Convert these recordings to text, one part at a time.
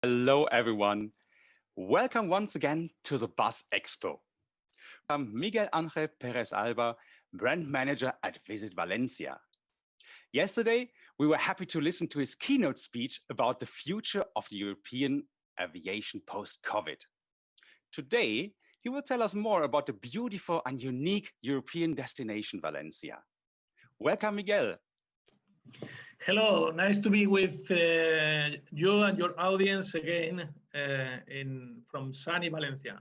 Hello, everyone. Welcome once again to the BUZZ Expo. I'm Miguel Angel Pérez, brand manager at Visit Valencia. Yesterday, we were happy to listen to his keynote speech about the future of the European aviation post-COVID. Today, he will tell us more about the beautiful and unique European destination, Valencia. Welcome, Miguel. Hello, nice to be with you and your audience again from sunny Valencia.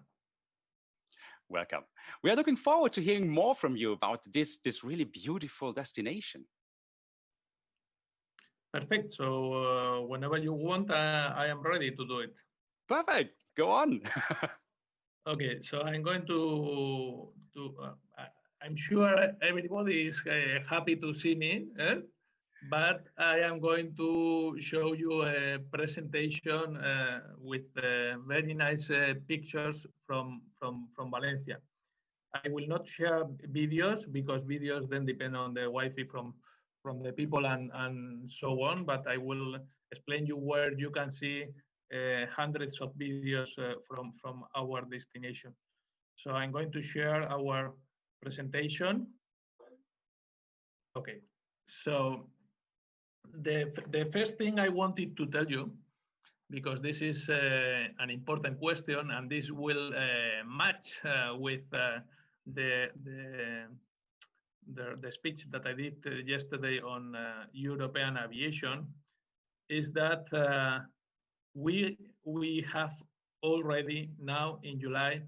Welcome. We are looking forward to hearing more from you about this really beautiful destination. Perfect. So whenever you want, I am ready to do it. Perfect. Go on. Okay, so I'm going to I'm sure everybody is happy to see me. But I am going to show you a presentation with very nice pictures from Valencia. I will not share videos because videos then depend on the Wi-Fi from the people and so on, but I will explain you where you can see hundreds of videos from our destination. So I'm going to share our presentation. Okay, so the first thing I wanted to tell you, because this is an important question, and this will match with the speech that I did yesterday on European aviation, is that we have already now in July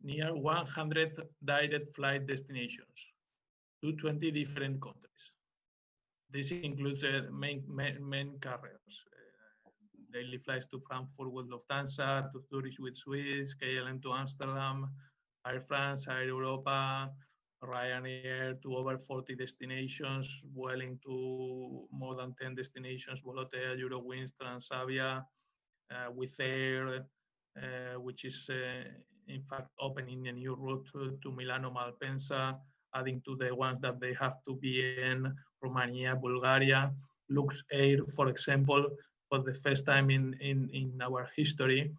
near 100 direct flight destinations to 20 different countries. This includes main carriers, daily flights to Frankfurt with Lufthansa, to Zurich with Swiss, KLM to Amsterdam, Air France, Air Europa, Ryanair to over 40 destinations, Vueling to more than 10 destinations, Volotea, Eurowings, Transavia, with Air, which is in fact opening a new route to Milano Malpensa, adding to the ones that they have to be in Romania, Bulgaria, Lux Air, for example, for the first time in our history,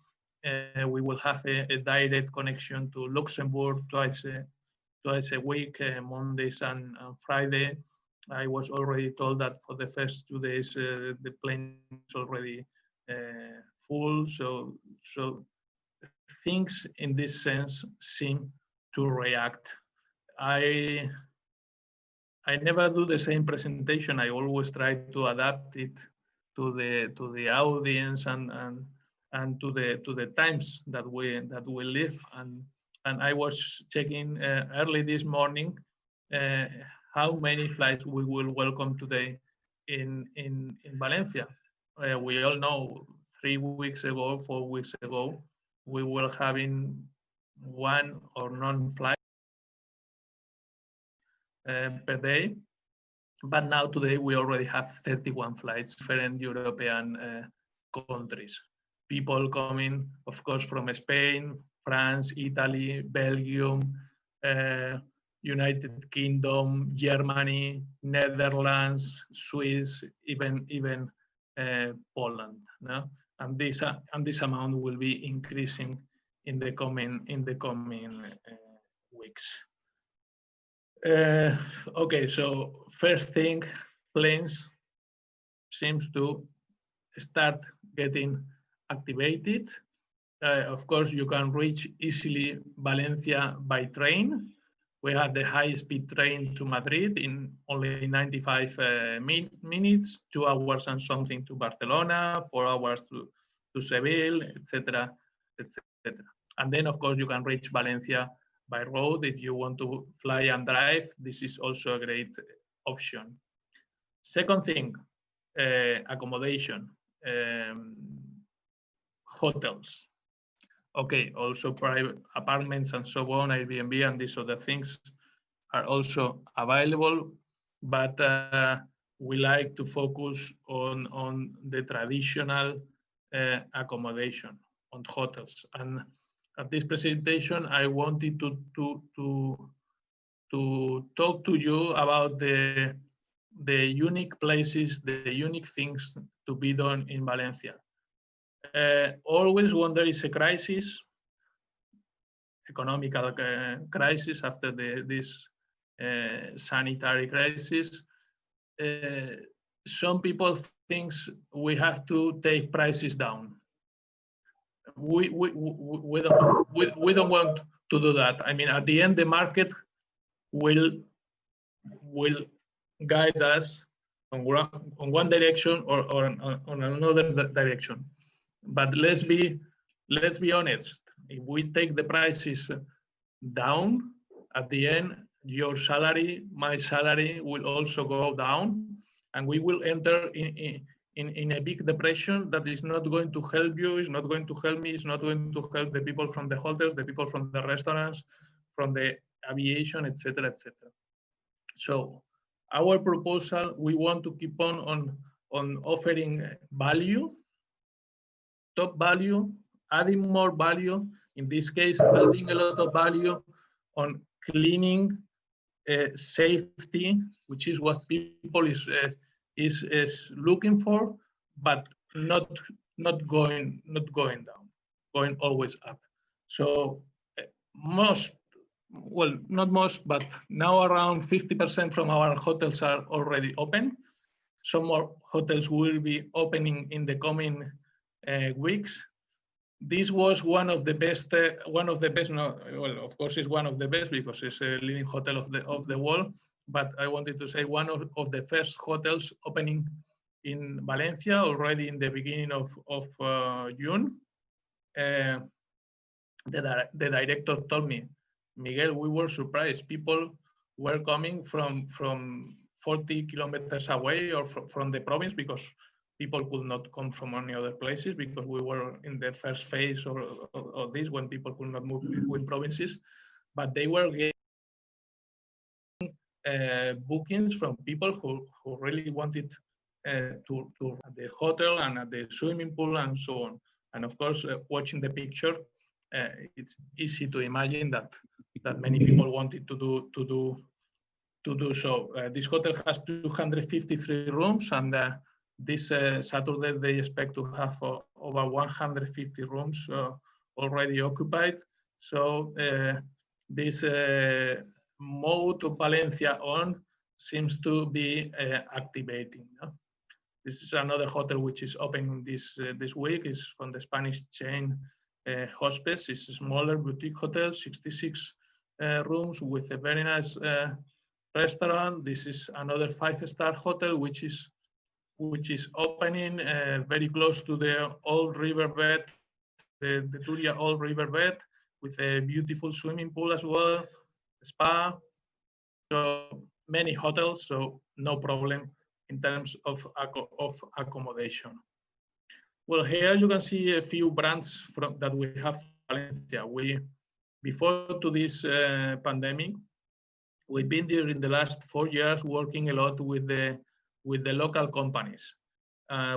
we will have a direct connection to Luxembourg twice a week, Mondays and Friday. I was already told that for the first 2 days, the plane is already full. So things in this sense seem to react. I never do the same presentation. I always try to adapt it to the audience and to the times that we live. And I was checking early this morning how many flights we will welcome today in Valencia. We all know 3 weeks ago, 4 weeks ago, we were having one or none flight per day, but now today we already have 31 flights, different European countries. People coming, of course, from Spain, France, Italy, Belgium, United Kingdom, Germany, Netherlands, Swiss, even Poland. No? And this amount will be increasing in the coming weeks. Okay, so first thing, planes seems to start getting activated. Of course, you can reach easily Valencia by train. We have the high-speed train to Madrid in only 95 minutes, 2 hours and something to Barcelona, 4 hours to Seville, etc., etc. And then, of course, you can reach Valencia by road. If you want to fly and drive, this is also a great option. Second thing, accommodation, hotels. Okay, also private apartments and so on, Airbnb and these other things are also available, but we like to focus on the traditional accommodation, on hotels. And at this presentation, I wanted to talk to you about the unique places, the unique things to be done in Valencia. Always when there is a crisis, economical crisis after this sanitary crisis, some people think we have to take prices down. We don't want to do that. I mean, at the end, the market will guide us on one direction or on another direction. But let's be honest. If we take the prices down, at the end, your salary, my salary will also go down, and we will enter in a big depression that is not going to help you, is not going to help me, is not going to help the people from the hotels, the people from the restaurants, from the aviation, etc., etc. So our proposal, we want to keep on offering value, top value, adding more value. In this case, adding a lot of value on cleaning, safety, which is what people is looking for, but not going down, going always up. So not most, but now around 50% from our hotels are already open. Some more hotels will be opening in the coming weeks. This was one of the best. No, well, of course, it's one of the best because it's a leading hotel of the world. But I wanted to say one of the first hotels opening in Valencia already in the beginning of June. The director told me, Miguel, we were surprised. People were coming from 40 kilometers away or from the province because people could not come from any other places because we were in the first phase of this when people could not move between provinces, but they were getting bookings from people who really wanted to at the hotel and at the swimming pool and so on. And of course, watching the picture, it's easy to imagine that many people wanted to do so. This hotel has 253 rooms, and this Saturday they expect to have over 150 rooms already occupied. So this mode of Valencia on seems to be activating. This is another hotel which is opening this week. It's from the Spanish chain Hospice. It's a smaller boutique hotel, 66 rooms with a very nice restaurant. This is another 5-star hotel which is opening very close to the old riverbed, the Turia old riverbed, with a beautiful swimming pool as well, spa. So many hotels, so no problem in terms of accommodation. Well, here you can see a few brands that we have in Valencia. Before to this pandemic, we've been during the last 4 years working a lot with the local companies.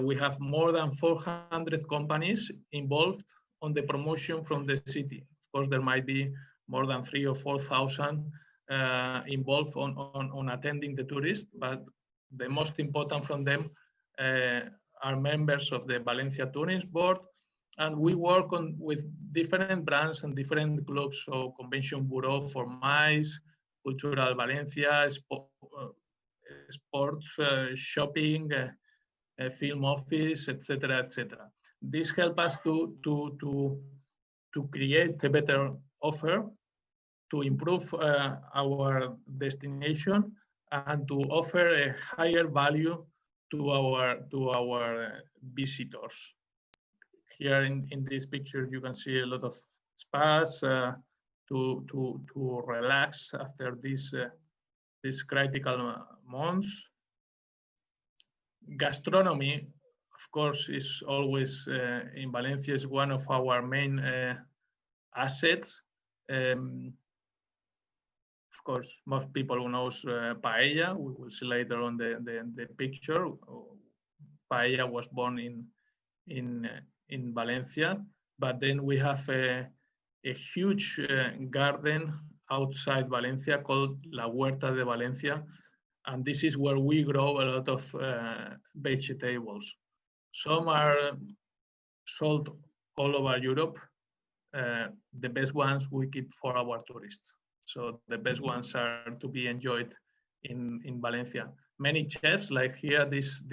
We have more than 400 companies involved on the promotion from the city. Of course, there might be more than 3,000 or 4,000 involved on attending the tourists, but the most important from them are members of the Valencia Tourism Board, and we work with different brands and different clubs, so Convention Bureau for MICE, Cultural Valencia, sports, shopping, film office, etc., etc. This helps us to create a better offer, to improve our destination, and to offer a higher value to our visitors. Here in this picture, you can see a lot of spas to relax after these critical months. Gastronomy, of course, is always in Valencia is one of our main assets. Of course, most people who knows paella. We will see later on the picture. Paella was born in Valencia, but then we have a huge garden outside Valencia called La Huerta de Valencia, and this is where we grow a lot of vegetables. Some are sold all over Europe. The best ones we keep for our tourists. So the best ones are to be enjoyed in Valencia. Many chefs, like here, this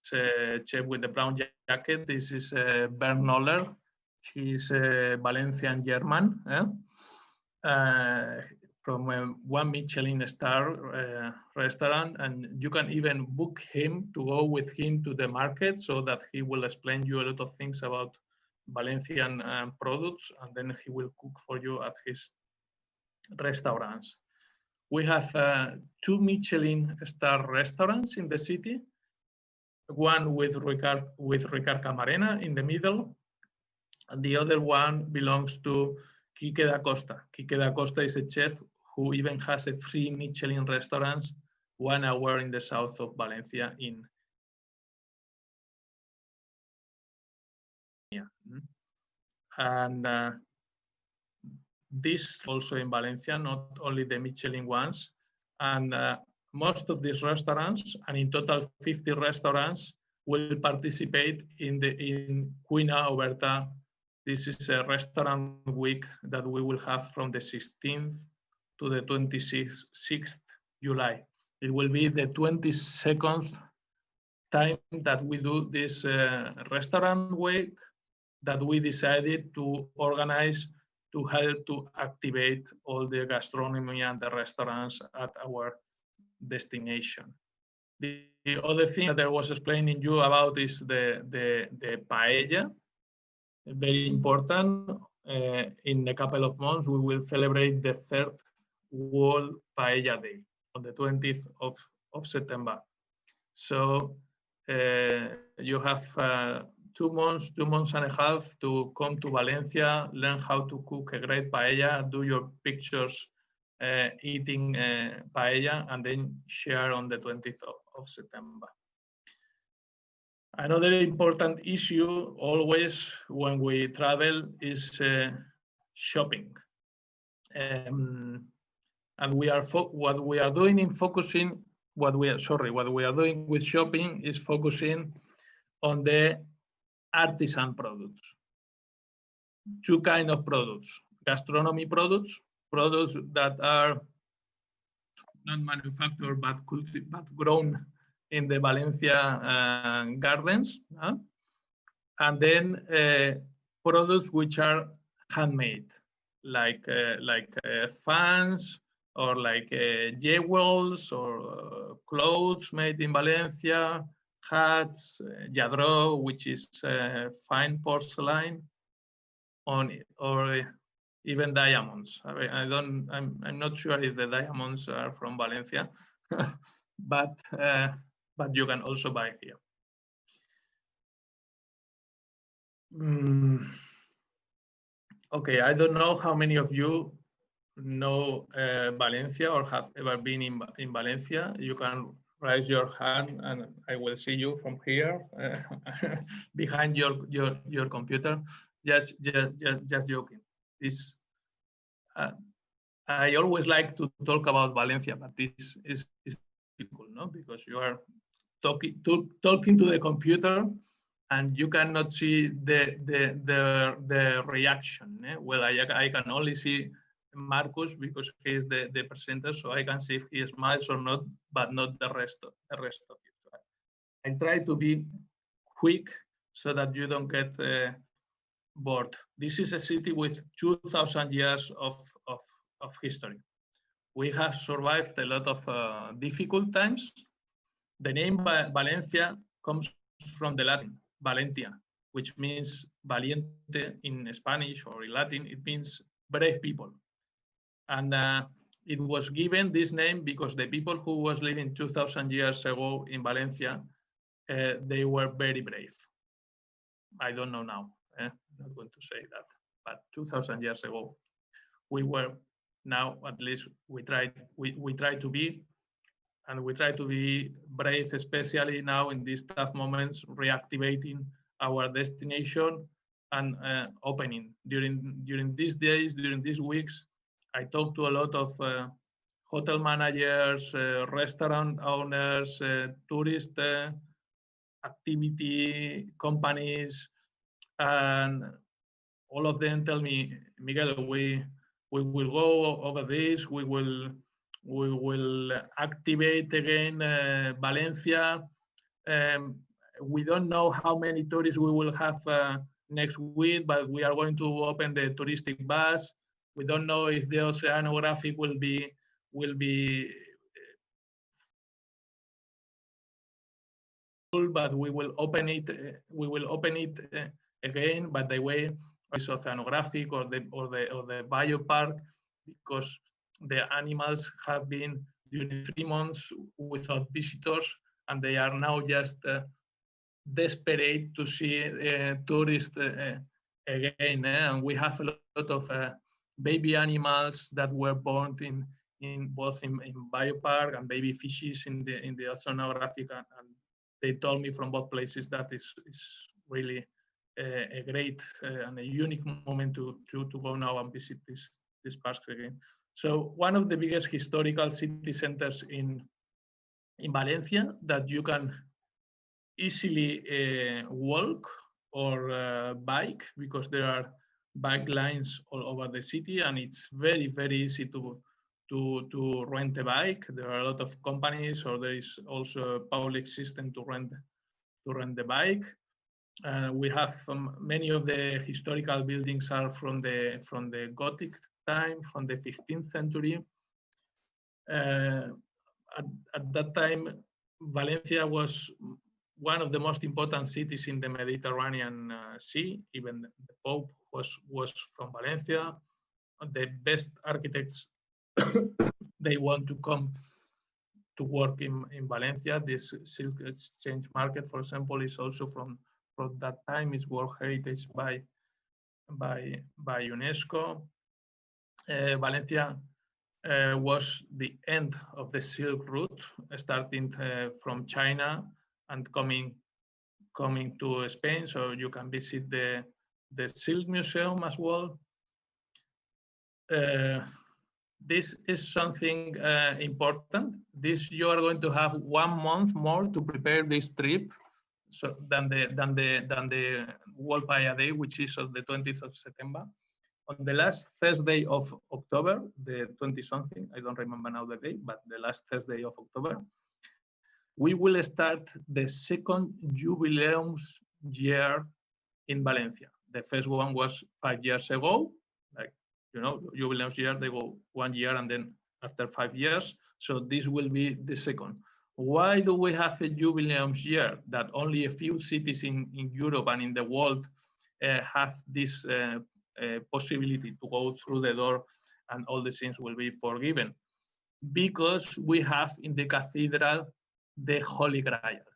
chef with the brown jacket, this is Bernd Noller. He's a Valencian German. From a 1 Michelin star restaurant, and you can even book him to go with him to the market so that he will explain you a lot of things about Valencian products, and then he will cook for you at his restaurants. We have 2 Michelin star restaurants in the city, one with Ricard Camarena in the middle, and the other one belongs to Quique da Costa. Quique da Costa is a chef who even has 3 Michelin restaurants, 1 hour in the south of Valencia in and this also in Valencia, not only the Michelin ones, and most of these restaurants, and in total 50 restaurants, will participate in Cuina Oberta. This is a restaurant week that we will have from the 16th to the 26th July. It will be the 22nd time that we do this restaurant week that we decided to organize to help to activate all the gastronomy and the restaurants at our destination. The other thing that I was explaining you about is the paella. Very important. In a couple of months, we will celebrate the 3rd World Paella Day on the 20th of September. So you have 2 months and a half to come to Valencia, learn how to cook a great paella, do your pictures eating paella, and then share on the 20th of September. Another important issue always when we travel is shopping. And what we are doing with shopping is focusing on the artisan products. 2 kinds of products: gastronomy products that are not manufactured but grown in the Valencia gardens, and then products which are handmade, like fans or like jewels or clothes made in Valencia, hats, lladró, which is fine porcelain, or even diamonds. I'm not sure if the diamonds are from Valencia, but you can also buy here. Okay, I don't know how many of you know Valencia or have ever been in Valencia. You can raise your hand and I will see you from here behind your computer. Just joking. This I always like to talk about Valencia, but this is difficult, no? Because you are talking to the computer and you cannot see the reaction. Well, I can only see Marcus because he is the presenter, so I can see if he smiles or not, but not the rest of it. I try to be quick so that you don't get bored. This is a city with 2,000 years of history. We have survived a lot of difficult times. The name Valencia comes from the Latin Valentia, which means valiente in Spanish, or in Latin, it means brave people. And it was given this name because the people who was living 2,000 years ago in Valencia, they were very brave. I don't know now. I'm not going to say that, but 2,000 years ago, we were. Now, at least we try to be, and we try to be brave, especially now in these tough moments, reactivating our destination and opening. During these days, during these weeks, I talked to a lot of hotel managers, restaurant owners, tourists, activity companies, and all of them tell me, Miguel, we will go over this. We will activate again Valencia. We don't know how many tourists we will have next week, but we are going to open the touristic bus. We don't know if the oceanographic will be full, but we will open it. We will open it again. But the way is oceanographic or the biopark, because the animals have been during 3 months without visitors, and they are now just desperate to see tourists again. And we have a lot of baby animals that were born in both in biopark and baby fishes in the oceanographic, and they told me from both places that is really a great and a unique moment to go now and visit this park again. So one of the biggest historical city centers in Valencia that you can easily walk or bike, because there are bike lines all over the city, and it's very easy to rent a bike. There are a lot of companies, or there is also a public system to rent the bike. We have many of the historical buildings are from the Gothic time, from the 15th century. At that time, Valencia was one of the most important cities in the Mediterranean Sea. Even the Pope was from Valencia. The best architects they want to come to work in Valencia. This Silk Exchange Market, for example, is also from that time. Is World Heritage by UNESCO. Valencia was the end of the Silk Route, starting from China and coming to Spain. So you can visit the Silk Museum as well. This is something important. You are going to have 1 month more to prepare this trip, so than the World Paella Day, which is on the 20th of September. On the last Thursday of October, the 20-something, I don't remember now the date, but the last Thursday of October, we will start the second jubileum year in Valencia. The first one was 5 years ago, like, you know, jubileum year, they go 1 year and then after 5 years. So this will be the second. Why do we have a jubileum year that only a few cities in Europe and in the world have this possibility to go through the door and all the sins will be forgiven? Because we have in the cathedral the Holy Grail.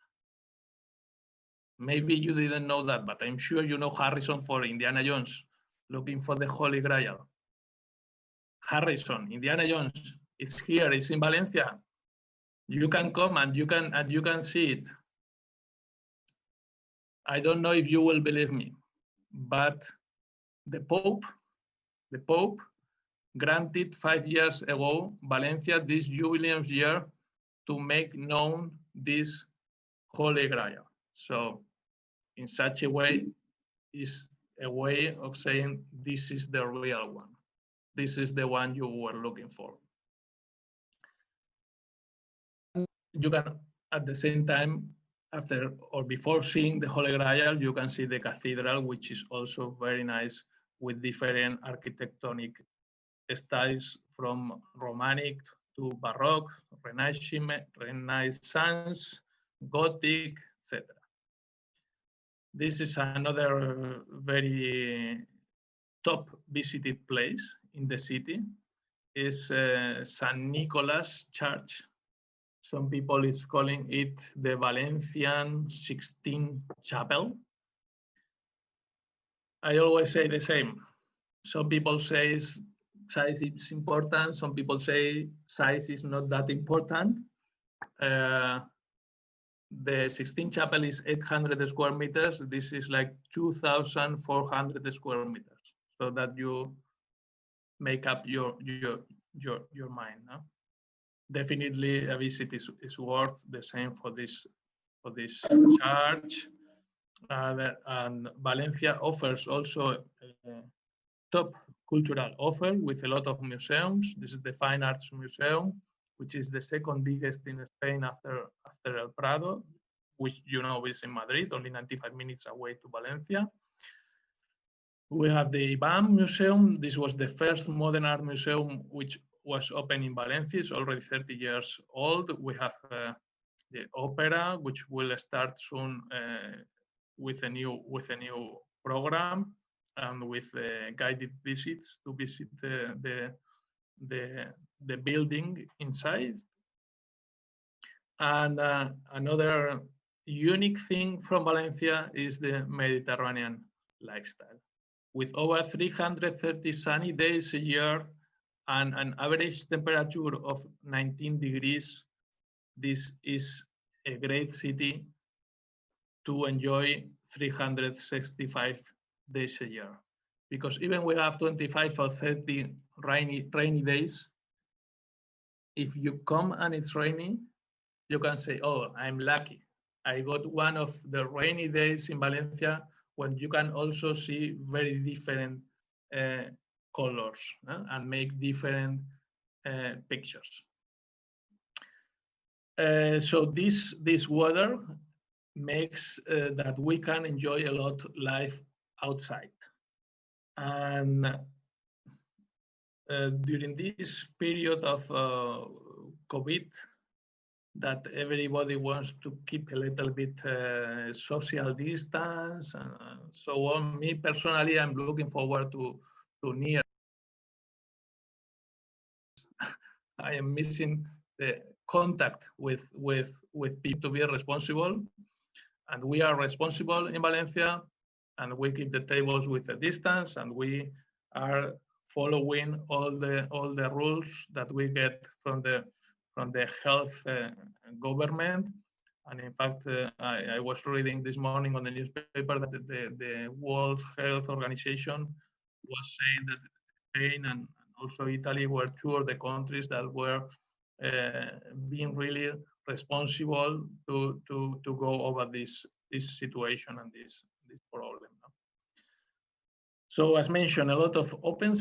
Maybe you didn't know that, but I'm sure you know Harrison for Indiana Jones, looking for the Holy Grail. Harrison, Indiana Jones, it's here, it's in Valencia. You can come and you can see it. I don't know if you will believe me, but the Pope granted 5 years ago Valencia this jubileum year to make known this Holy Grail. So in such a way, is a way of saying this is the real one. This is the one you were looking for. You can, at the same time, after or before seeing the Holy Grail, you can see the cathedral, which is also very nice, with different architectonic styles from Romanic to Baroque, Renaissance, Gothic, etc. This is another very top visited place in the city. Is St. Nicholas Church. Some people is calling it the Valencian 16th Chapel. I always say the same. Some people say size is important. Some people say size is not that important. The 16th Chapel is 800 square meters. This is like 2,400 square meters. So that you make up your mind. No? Definitely a visit is worth the same for this charge. And Valencia offers also a top cultural offer with a lot of museums. This is the Fine Arts Museum, which is the second biggest in Spain after El Prado, which you know is in Madrid, only 95 minutes away to Valencia. We have the IBAM Museum. This was the first modern art museum which was open in Valencia. It's already 30 years old. We have the opera, which will start soon with a new program and with guided visits to visit the building inside. And another unique thing from Valencia is the Mediterranean lifestyle. With over 330 sunny days a year and an average temperature of 19 degrees, this is a great city to enjoy 365 days a year. Because even we have 25 or 30 rainy days, if you come and it's raining, you can say, oh, I'm lucky. I got one of the rainy days in Valencia when you can also see very different colors and make different pictures. So this weather makes that we can enjoy a lot life outside. And during this period of COVID, that everybody wants to keep a little bit social distance and so on. Me personally, I'm looking forward to near. I am missing the contact with people to be responsible, and we are responsible in Valencia, and we keep the tables with a distance, and we are following all the rules that we get from the health government. And in fact, I was reading this morning on the newspaper that the World Health Organization was saying that Spain and also Italy were two of the countries that were being really responsible to go over this situation and this problem. So as mentioned, a lot of open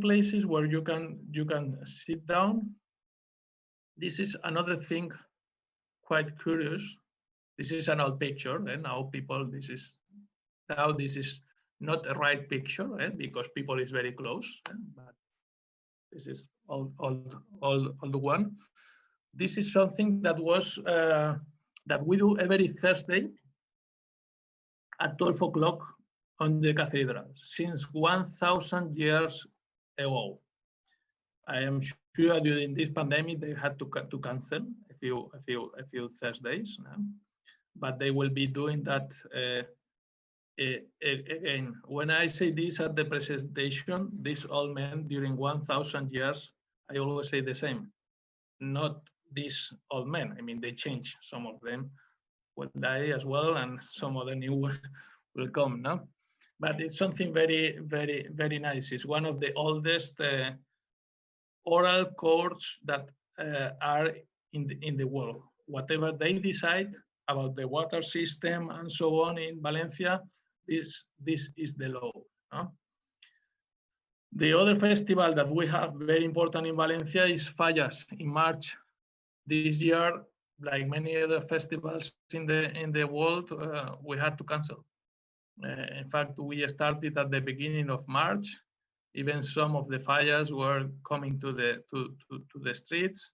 places where you can sit down. This is another thing quite curious. This is an old picture, and now this is not a right picture, because people is very close, but this is all the one. This is something that was that we do every Thursday at 12 o'clock on the cathedral since 1,000 years ago. I am sure during this pandemic they had to cancel a few Thursdays, but they will be doing that again. When I say this at the presentation, this all meant during 1,000 years, I always say the same. Not these old men. I mean, they change. Some of them will die as well, and some other new will come. No, but it's something very, very, very nice. It's one of the oldest oral courts that are in the world. Whatever they decide about the water system and so on in Valencia, this is the law. No? The other festival that we have very important in Valencia is Fallas in March. This year, like many other festivals in the world, we had to cancel. In fact, we started at the beginning of March. Even some of the Fallas were coming to the streets,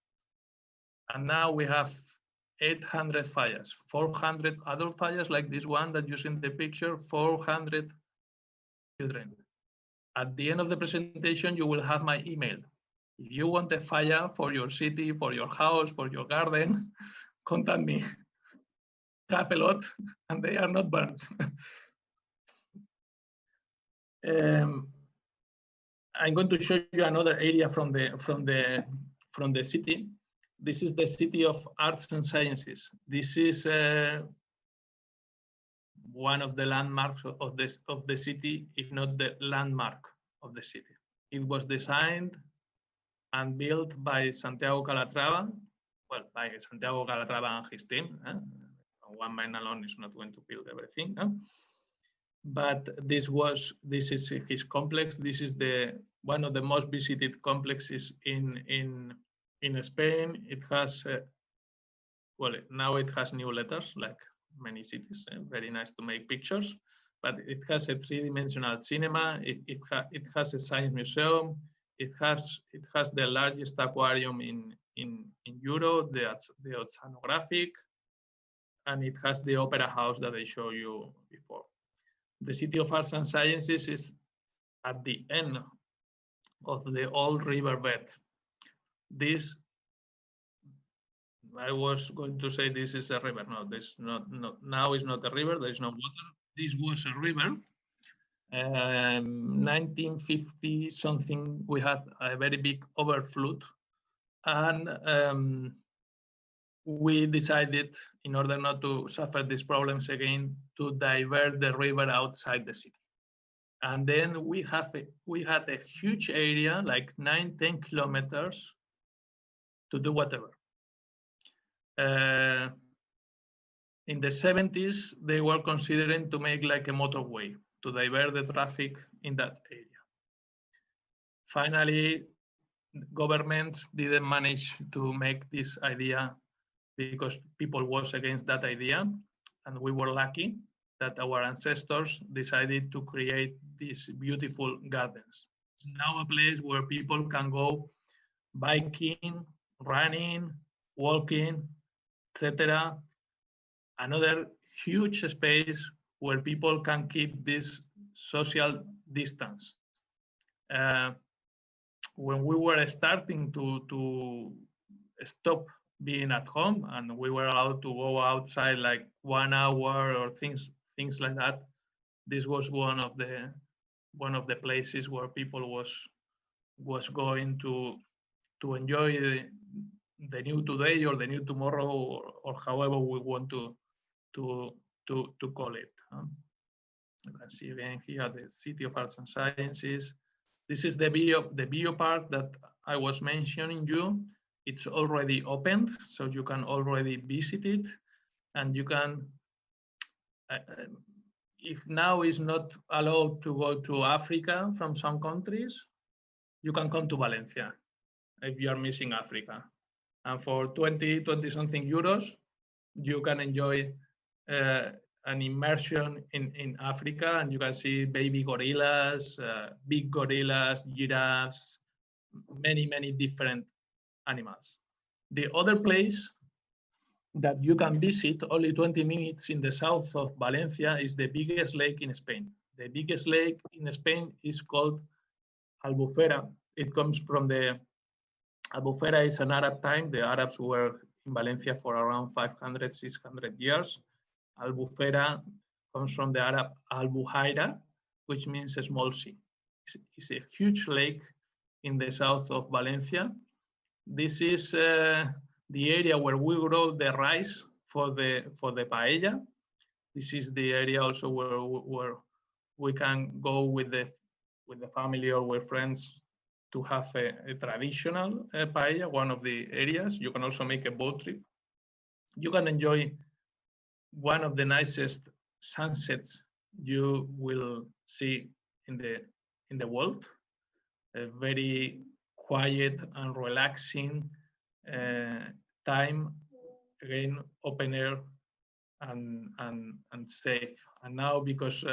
and now we have 800 Fallas, 400 adult Fallas like this one that you see in the picture, 400 children. At the end of the presentation, you will have my email. If you want a Falla for your city, for your house, for your garden, contact me. I have a lot, and they are not burned. I'm going to show you another area from the city. This is the City of Arts and Sciences. This is one of the landmarks of the city, if not the landmark of the city. It was designed and built by Santiago Calatrava, well, by Santiago Calatrava and his team. One man alone is not going to build everything. But this is his complex. This is one of the most visited complexes in Spain. It has well, now it has new letters like many cities. Very nice to make pictures, but it has a three-dimensional cinema. It has a science museum. It has the largest aquarium in Europe, the oceanographic, and it has the opera house that I showed you before. The City of Arts and Sciences is at the end of the old riverbed. This, I was going to say this is a river. No, this not now is not a river. There is no water. This was a river. 1950 something, we had a very big overflood, and we decided, in order not to suffer these problems again, to divert the river outside the city. And then we had a huge area, like 9-10 kilometers, to do whatever. In the 70s, they were considering to make like a motorway to divert the traffic in that area. Finally, governments didn't manage to make this idea because people was against that idea, and we were lucky that our ancestors decided to create these beautiful gardens. It's now a place where people can go biking, running, walking, etc. Another huge space where people can keep this social distance. When we were starting to stop being at home and we were allowed to go outside like 1 hour or things like that, this was one of the places where people was going to enjoy the new today or the new tomorrow, or however we want to call it. You can see again here the City of Arts and Sciences. This is the bio park that I was mentioning you. It's already opened, so you can already visit it, and you can. If now is not allowed to go to Africa from some countries, you can come to Valencia if you are missing Africa. And for 20 something euros, you can enjoy an immersion in Africa, and you can see baby gorillas, big gorillas, giraffes, many different animals. The other place that you can visit, only 20 minutes in the south of Valencia, is the biggest lake in Spain. The biggest lake in Spain is called Albufera. It comes from the Albufera is an Arab time. The Arabs were in Valencia for around 500, 600 years. Albufera comes from the Arab Albuhaira, which means a small sea. It's a huge lake in the south of Valencia. This is the area where we grow the rice for the paella. This is the area also where we can go with the family or with friends to have a traditional paella, one of the areas. You can also make a boat trip. You can enjoy one of the nicest sunsets you will see in the world. A very quiet and relaxing time, again, open air and safe. And now, because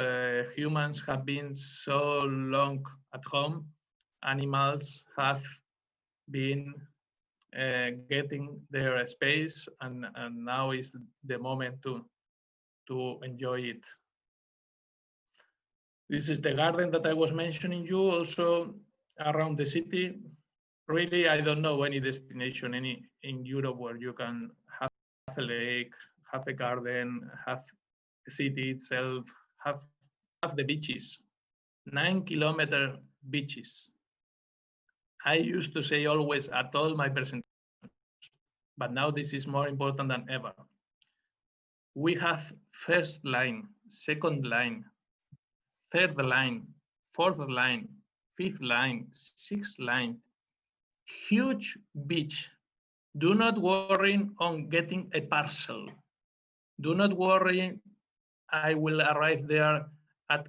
humans have been so long at home, animals have been getting their space, and now is the moment to enjoy it. This is the garden that I was mentioning you also around the city. Really, I don't know any destination in Europe where you can have a lake, have a garden, have the city itself, have the beaches, 9-kilometer beaches. I used to say always at all my presentations, but now this is more important than ever. We have first line, second line, third line, fourth line, fifth line, sixth line, huge beach Do not worry on getting a parcel. Do not worry, I will arrive there at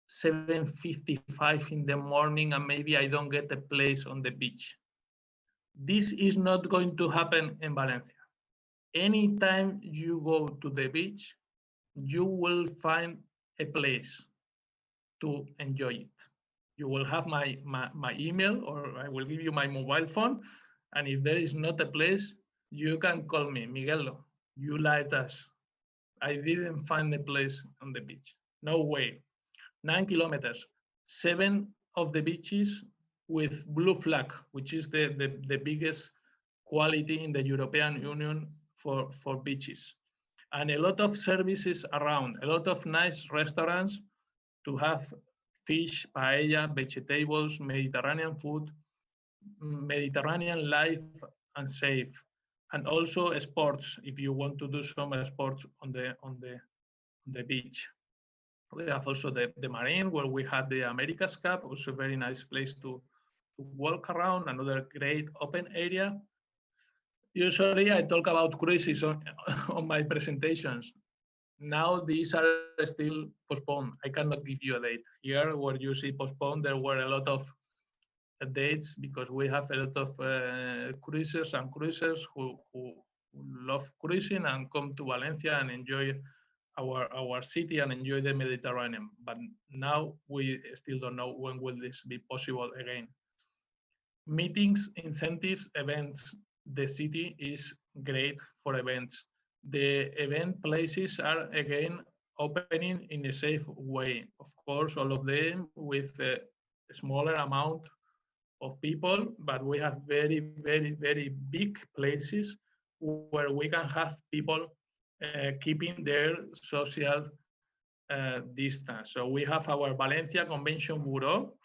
7:55 in the morning and maybe I don't get a place on the beach. This is not going to happen in Valencia. Anytime you go to the beach, you will find a place to enjoy it. You will have my email, or I will give you my mobile phone. And if there is not a place, you can call me, Miguel, you lied us. I didn't find a place on the beach. No way. 9 kilometers, 7 of the beaches with blue flag, which is the biggest quality in the European Union for beaches. And a lot of services around, a lot of nice restaurants to have fish, paella, vegetables, Mediterranean food, Mediterranean life and safe. And also sports, if you want to do some sports on the beach. We have also the Marine, where we had the America's Cup, also a very nice place to walk around, another great open area. Usually I talk about cruises on my presentations. Now these are still postponed. I cannot give you a date. Here, where you see postponed, there were a lot of dates because we have a lot of cruisers and cruisers who love cruising and come to Valencia and enjoy our city and enjoy the Mediterranean. But now we still don't know when will this be possible again. Meetings, incentives, events. The city is great for events. The event places are again opening in a safe way. Of course, all of them with a smaller amount of people, but we have very, very, very big places where we can have people keeping their social distance. So we have our Valencia Convention Bureau.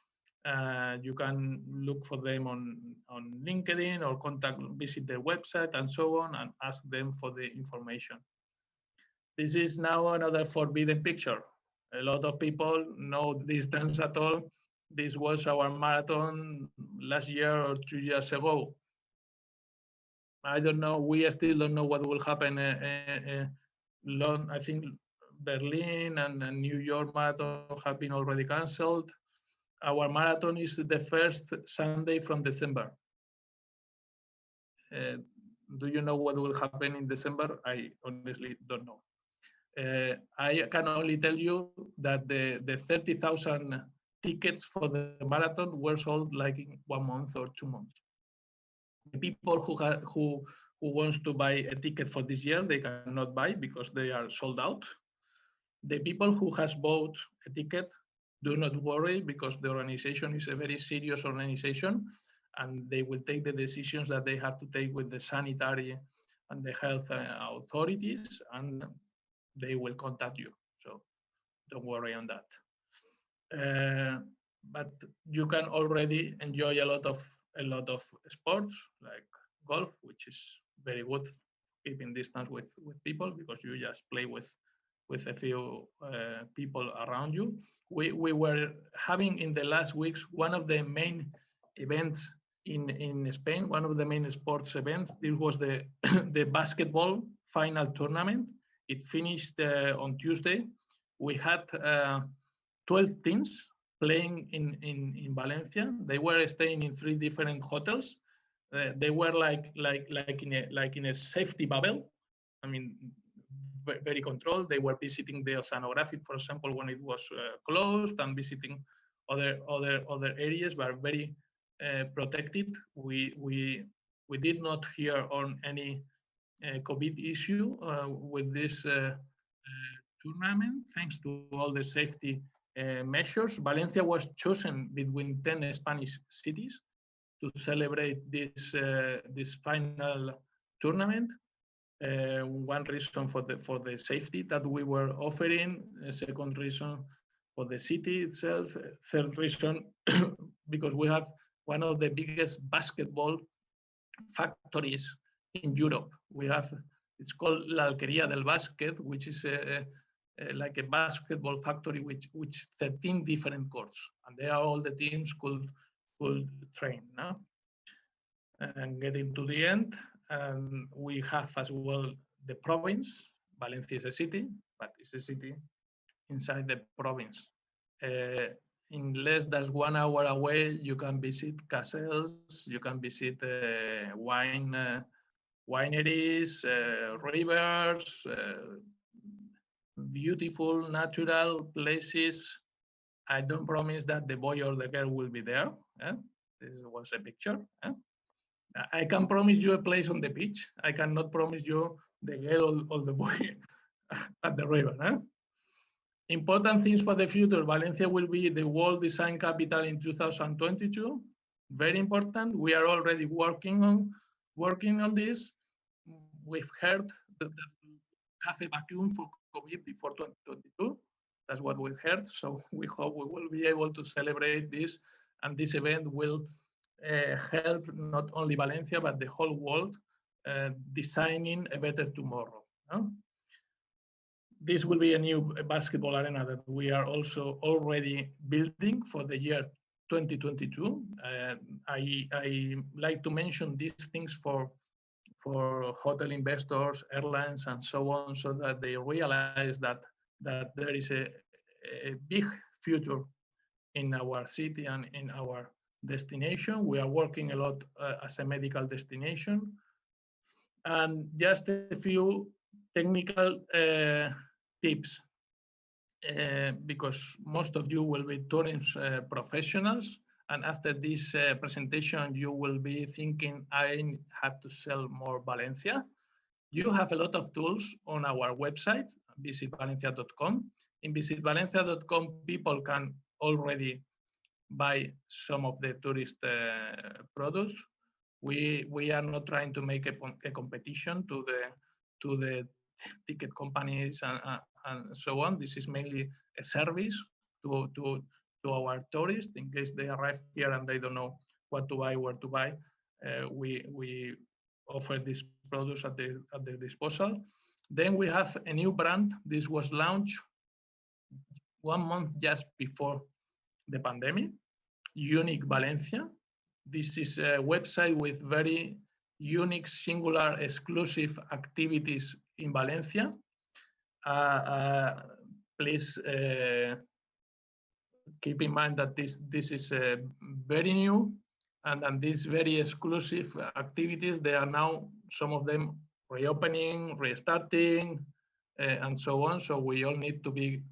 You can look for them on LinkedIn or visit their website and so on and ask them for the information. This is now another forbidden picture. A lot of people know distance at all. This was our marathon last year or 2 years ago. I don't know. We still don't know what will happen. I think Berlin and New York marathon have been already cancelled. Our marathon is the first Sunday from December. Do you know what will happen in December? I honestly don't know. I can only tell you that the 30,000 tickets for the marathon were sold like in 1 month or 2 months. The people who wants to buy a ticket for this year, they cannot buy because they are sold out. The people who has bought a ticket, do not worry because the organization is a very serious organization and they will take the decisions that they have to take with the sanitary and the health authorities, and they will contact you. So don't worry on that. But you can already enjoy a lot of sports like golf, which is very good, keeping distance with people because you just play with a few people around you. We were having in the last weeks one of the main events in Spain, one of the main sports events. This was the the basketball final tournament. It finished on Tuesday. We had 12 teams playing in Valencia. They were staying in 3 different hotels. They were like in a safety bubble. I mean, very controlled. They were visiting the oceanographic, for example, when it was closed, and visiting other areas, but very protected. We did not hear on any COVID issue with this tournament, thanks to all the safety measures. Valencia was chosen between 10 Spanish cities to celebrate this final tournament. One reason for the safety that we were offering. A second reason for the city itself. Third reason because we have one of the biggest basketball factories in Europe. We have, it's called La Alquería del Básquet, which is like a basketball factory which 13 different courts, and there all the teams could train. No? And getting to the end, We have as well the province. Valencia is a city, but it's a city inside the province. In less than 1 hour away, you can visit castles, you can visit wineries, rivers, beautiful natural places. I don't promise that the boy or the girl will be there. This was a picture. I can promise you a place on the beach. I cannot promise you the girl or the boy at the river. Important things for the future. Valencia will be the World Design Capital in 2022. Very important. We are already working on this. We've heard that we have a vacuum for COVID before 2022. That's what we heard. So we hope we will be able to celebrate this, and this event will help not only Valencia but the whole world designing a better tomorrow. This will be a new basketball arena that we are also already building for the year 2022. I like to mention these things for hotel investors, airlines, and so on, so that they realize that there is a big future in our city and in our destination. We are working a lot as a medical destination. And just a few technical tips, because most of you will be tourism professionals, and after this presentation you will be thinking, I have to sell more Valencia. You have a lot of tools on our website, visitvalencia.com. In visitvalencia.com, people can already buy some of the tourist products. We are not trying to make a competition to the ticket companies and so on. This is mainly a service to our tourists in case they arrive here and they don't know what to buy, where to buy. We offer these products at their disposal. Then we have a new brand. This was launched 1 month just before the pandemic, Unique Valencia. This is a website with very unique, singular, exclusive activities in Valencia. Please keep in mind that this is very new, and these very exclusive activities, they are now, some of them reopening, restarting, and so on. So we all need to be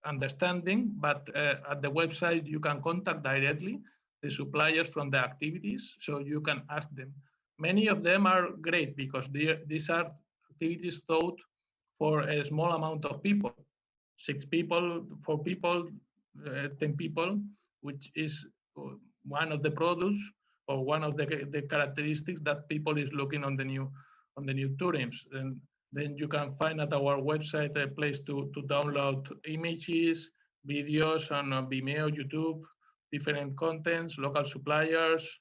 understanding, but at the website you can contact directly the suppliers from the activities, so you can ask them. Many of them are great because these are activities thought for a small amount of people, 6 people, 4 people, 10 people, which is one of the products or one of the characteristics that people is looking on the new tourism. And then you can find at our website a place to download images, videos on Vimeo, YouTube, different contents, local suppliers,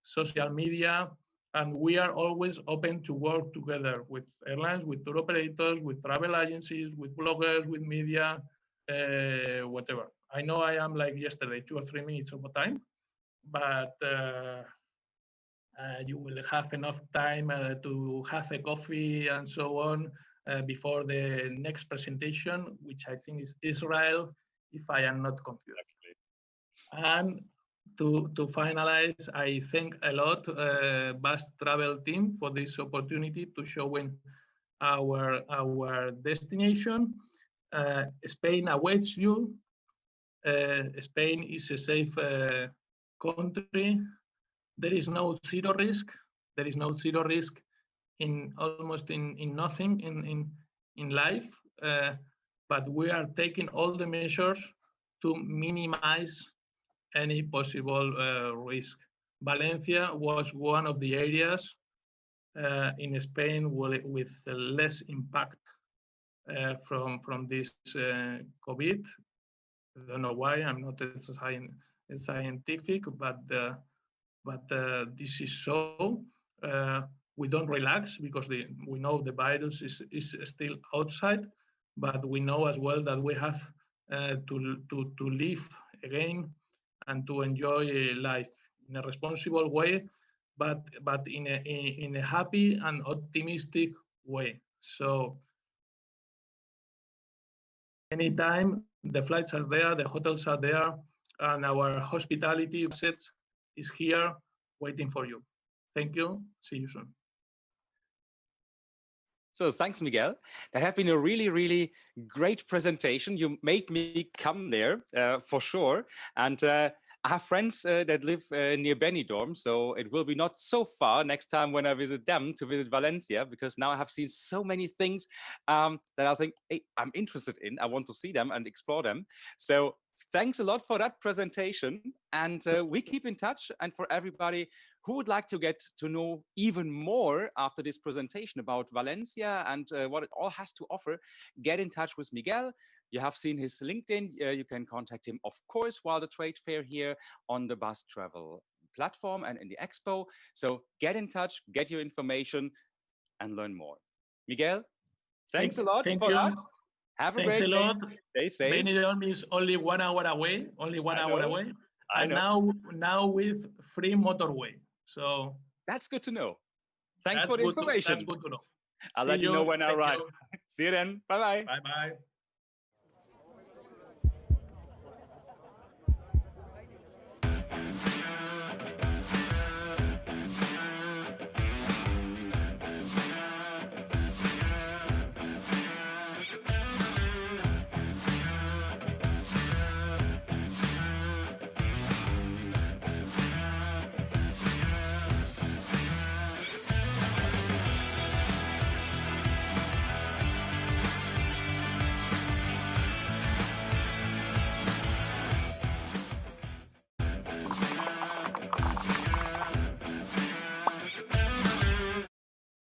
social media, and we are always open to work together with airlines, with tour operators, with travel agencies, with bloggers, with media, whatever. I know I am like yesterday, 2 or 3 minutes over time, but you will have enough time to have a coffee and so on before the next presentation, which I think is Israel, if I am not confused. And to finalize, I thank a lot BUZZ.travel team for this opportunity to show our destination. Spain awaits you. Spain is a safe country. There is no zero risk. There is no zero risk in almost in nothing in life, but we are taking all the measures to minimize any possible risk. Valencia was one of the areas in Spain with less impact from this COVID. I don't know why. I'm not a scientific, but this is so. We don't relax because we know the virus is still outside, but we know as well that we have to live again and to enjoy life in a responsible way, but in a happy and optimistic way. So anytime the flights are there, the hotels are there, and our hospitality assets is here waiting for you. Thank you. See you soon. So thanks, Miguel. That has been a really, really great presentation. You made me come there for sure. And I have friends that live near Benidorm, so it will be not so far next time when I visit them to visit Valencia, because now I have seen so many things that I think, hey, I'm interested in. I want to see them and explore them. So thanks a lot for that presentation. And we keep in touch. And for everybody who would like to get to know even more after this presentation about Valencia and what it all has to offer, get in touch with Miguel. You have seen his LinkedIn. You can contact him, of course, while the trade fair here on the BUZZ.travel platform and in the Expo. So get in touch, get your information, and learn more. Miguel, thanks a lot for that. Have a great day. Stay safe. Benidorm is only 1 hour away, only one hour away. And now with free motorway. So that's good to know. Thanks for the information. That's good to know. I'll let you know when I arrive. See you then. Bye-bye. Bye-bye.